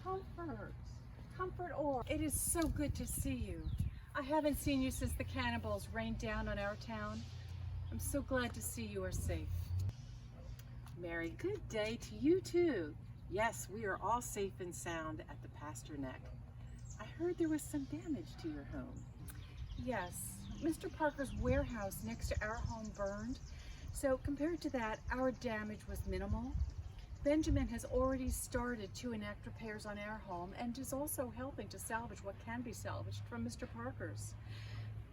Comfort. Comfort Orr. It is so good to see you. I haven't seen you since the cannibals rained down on our town. I'm so glad to see you are safe. Mary, good day to you too. Yes, we are all safe and sound at the Pasture Neck. I heard there was some damage to your home. Yes, Mr. Parker's warehouse next to our home burned. So compared to that, our damage was minimal. Benjamin has already started to enact repairs on our home and is also helping to salvage what can be salvaged from Mr. Parker's.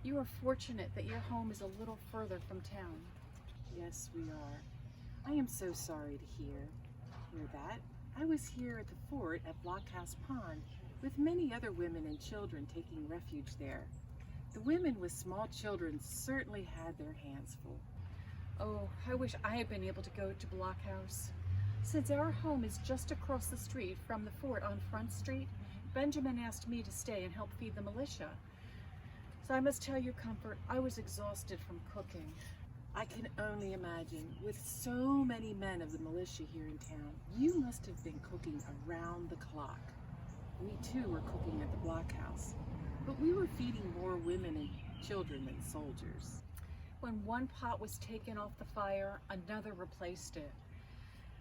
You are fortunate that your home is a little further from town. Yes, we are. I am so sorry to hear that. I was here at the fort at Blockhouse Pond with many other women and children taking refuge there. The women with small children certainly had their hands full. Oh, I wish I had been able to go to Blockhouse. Since our home is just across the street from the fort on Front Street, Benjamin asked me to stay and help feed the militia. So I must tell you, Comfort, I was exhausted from cooking. I can only imagine, with so many men of the militia here in town, you must have been cooking around the clock. We too were cooking at the blockhouse, but we were feeding more women and children than soldiers. When one pot was taken off the fire, another replaced it.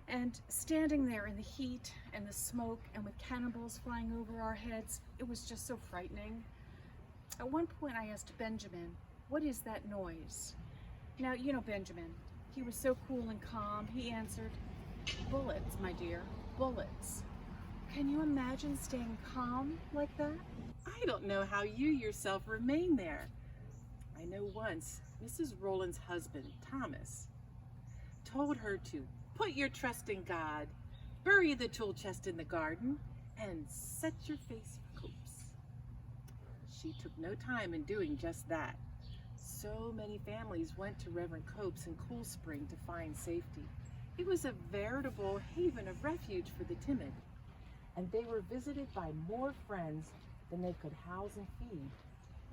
And standing there in the heat and the smoke and with cannibals flying over our heads, it was just so frightening. At one point I asked Benjamin, "What is that noise?" Now, you know Benjamin, he was so cool and calm. He answered, "Bullets, my dear, bullets." Can you imagine staying calm like that? I don't know how you yourself remain there. I know once Mrs. Rowland's husband, Thomas, told her to put your trust in God, bury the tool chest in the garden, and set your face for copes. She took no time in doing just that. So many families went to Reverend Cope's in Cool Spring to find safety. It was a veritable haven of refuge for the timid, and they were visited by more friends than they could house and feed.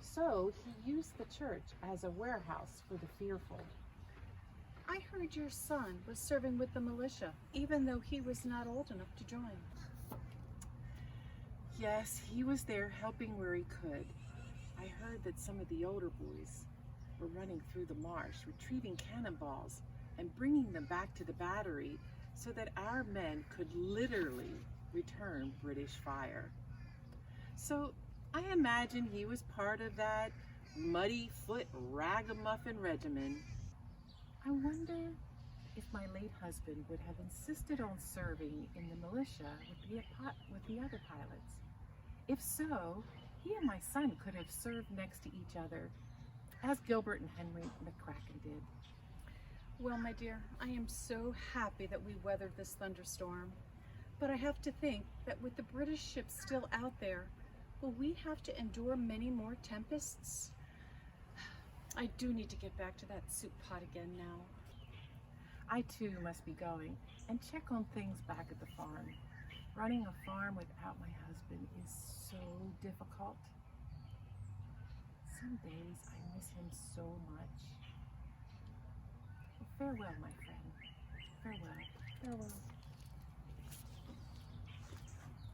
So he used the church as a warehouse for the fearful. I heard your son was serving with the militia, even though he was not old enough to join. Yes, he was there helping where he could. I heard that some of the older boys were running through the marsh, retrieving cannonballs and bringing them back to the battery so that our men could literally return British fire. So I imagine he was part of that muddy-foot ragamuffin regiment. I wonder if my late husband would have insisted on serving in the militia with the other pilots. If so, he and my son could have served next to each other, as Gilbert and Henry McCracken did. Well, my dear, I am so happy that we weathered this thunderstorm. But I have to think that with the British ships still out there, will we have to endure many more tempests? I do need to get back to that soup pot again now. I too must be going and check on things back at the farm. Running a farm without my husband is so difficult. Some days I miss him so much. Well, farewell, my friend. Farewell. Farewell.